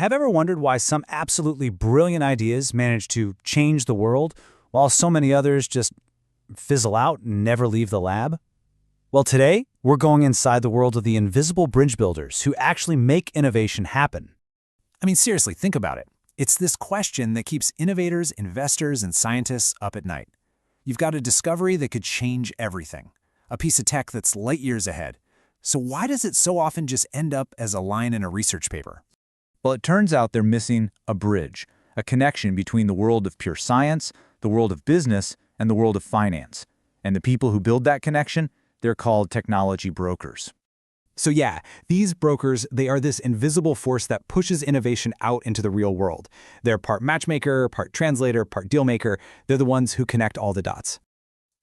Have ever wondered why some absolutely brilliant ideas manage to change the world, while so many others just fizzle out and never leave the lab? Well, today, we're going inside the world of the invisible bridge builders who actually make innovation happen. I mean, seriously, think about it. It's this question that keeps innovators, investors, and scientists up at night. You've got a discovery that could change everything, a piece of tech that's light years ahead. So why does it so often just end up as a line in a research paper? Well, it turns out they're missing a bridge, a connection between the world of pure science, the world of business, and the world of finance. And the people who build that connection, they're called technology brokers. So yeah, these brokers, they are this invisible force that pushes innovation out into the real world. They're part matchmaker, part translator, part dealmaker. They're the ones who connect all the dots.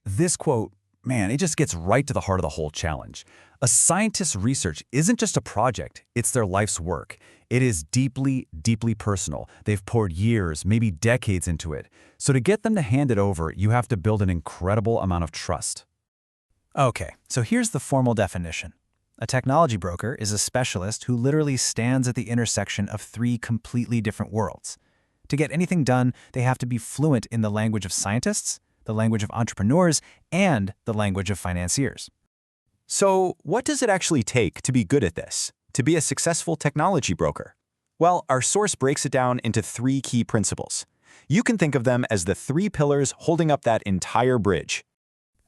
This quote, man, it just gets right to the heart of the whole challenge. A scientist's research isn't just a project, it's their life's work. It is deeply, deeply personal. They've poured years, maybe decades into it. So to get them to hand it over, you have to build an incredible amount of trust. Okay, so here's the formal definition. A technology broker is a specialist who literally stands at the intersection of three completely different worlds. To get anything done, they have to be fluent in the language of scientists, the language of entrepreneurs, and the language of financiers. So, what does it actually take to be good at this, to be a successful technology broker? Well, our source breaks it down into three key principles. You can think of them as the three pillars holding up that entire bridge.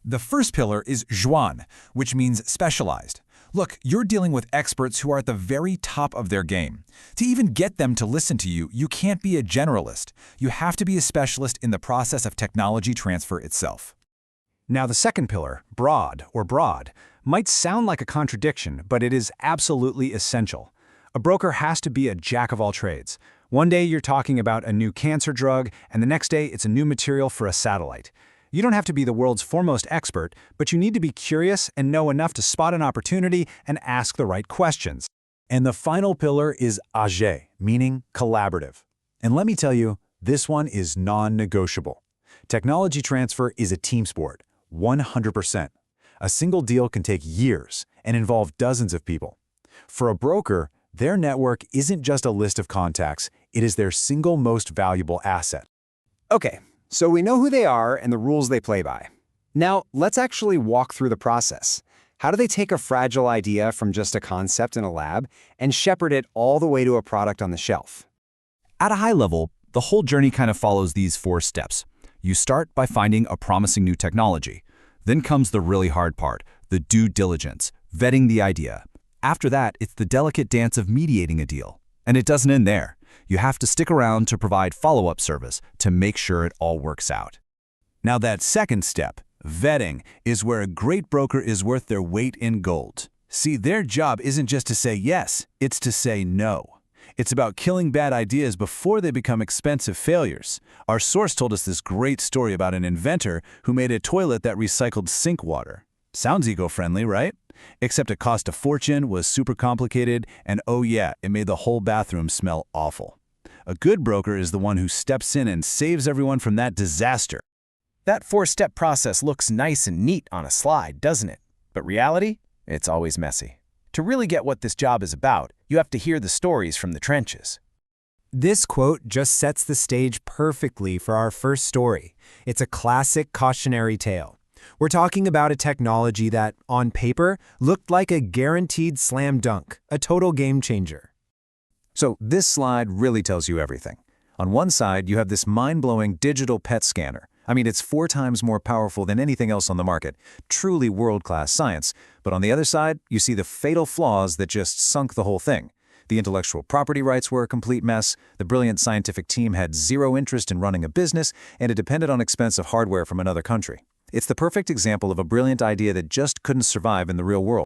The first pillar is Juan, which means specialized. Look, you're dealing with experts who are at the very top of their game. To even get them to listen to you, you can't be a generalist. You have to be a specialist in the process of technology transfer itself. Now, the second pillar, broad, might sound like a contradiction, but it is absolutely essential. A broker has to be a jack of all trades. One day you're talking about a new cancer drug, and the next day it's a new material for a satellite. You don't have to be the world's foremost expert, but you need to be curious and know enough to spot an opportunity and ask the right questions. And the final pillar is age, meaning collaborative. And let me tell you, this one is non-negotiable. Technology transfer is a team sport, 100%. A single deal can take years and involve dozens of people. For a broker, their network isn't just a list of contacts, it is their single most valuable asset. Okay, so we know who they are and the rules they play by. Now, let's actually walk through the process. How do they take a fragile idea from just a concept in a lab and shepherd it all the way to a product on the shelf? At a high level, the whole journey kind of follows these 4 steps. You start by finding a promising new technology. Then comes the really hard part, the due diligence, vetting the idea. After that, it's the delicate dance of mediating a deal. And it doesn't end there. You have to stick around to provide follow-up service to make sure it all works out. Now that second step, vetting, is where a great broker is worth their weight in gold. See, their job isn't just to say yes, it's to say no. It's about killing bad ideas before they become expensive failures. Our source told us this great story about an inventor who made a toilet that recycled sink water. Sounds eco-friendly, right? Except it cost a fortune, was super complicated, and oh yeah, it made the whole bathroom smell awful. A good broker is the one who steps in and saves everyone from that disaster. That 4-step process looks nice and neat on a slide, doesn't it? But reality? It's always messy. To really get what this job is about, you have to hear the stories from the trenches. This quote just sets the stage perfectly for our first story. It's a classic cautionary tale. We're talking about a technology that, on paper, looked like a guaranteed slam dunk, a total game changer. So this slide really tells you everything. On one side, you have this mind-blowing digital PET scanner. I mean, it's 4 times more powerful than anything else on the market. Truly world-class science. But on the other side, you see the fatal flaws that just sunk the whole thing. The intellectual property rights were a complete mess, the brilliant scientific team had zero interest in running a business, and it depended on expensive hardware from another country. It's the perfect example of a brilliant idea that just couldn't survive in the real world.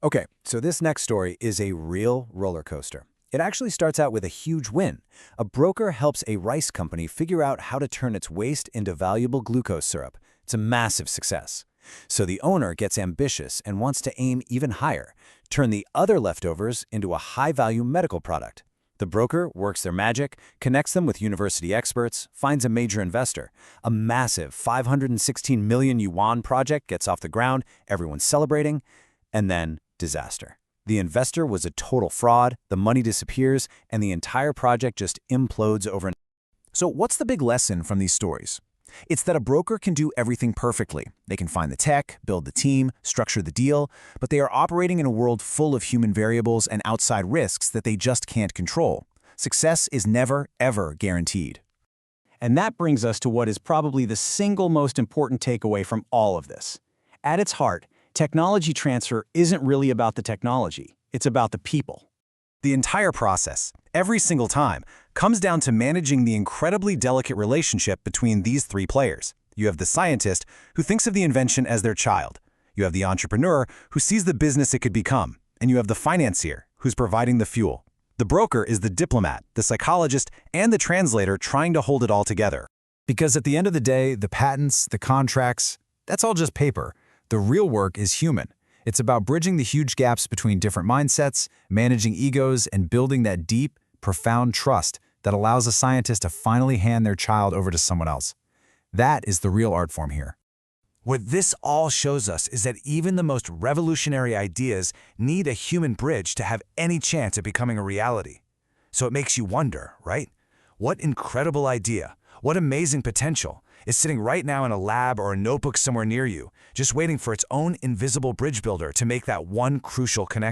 Okay, so this next story is a real roller coaster. It actually starts out with a huge win. A broker helps a rice company figure out how to turn its waste into valuable glucose syrup. It's a massive success. So the owner gets ambitious and wants to aim even higher, turn the other leftovers into a high-value medical product. The broker works their magic, connects them with university experts, finds a major investor. A massive 516 million yuan project gets off the ground, everyone's celebrating, and then disaster. The investor was a total fraud, the money disappears, and the entire project just implodes overnight. So what's the big lesson from these stories? It's that a broker can do everything perfectly. They can find the tech, build the team, structure the deal, but they are operating in a world full of human variables and outside risks that they just can't control. Success is never, ever guaranteed. And that brings us to what is probably the single most important takeaway from all of this. At its heart, technology transfer isn't really about the technology, it's about the people. The entire process, every single time, comes down to managing the incredibly delicate relationship between these three players. You have the scientist who thinks of the invention as their child. You have the entrepreneur who sees the business it could become. And you have the financier who's providing the fuel. The broker is the diplomat, the psychologist, and the translator trying to hold it all together. Because at the end of the day, the patents, the contracts, that's all just paper. The real work is human. It's about bridging the huge gaps between different mindsets, managing egos, and building that deep, profound trust that allows a scientist to finally hand their child over to someone else. That is the real art form here. What this all shows us is that even the most revolutionary ideas need a human bridge to have any chance at becoming a reality. So it makes you wonder, right? What incredible idea, what amazing potential is sitting right now in a lab or a notebook somewhere near you, just waiting for its own invisible bridge builder to make that one crucial connection.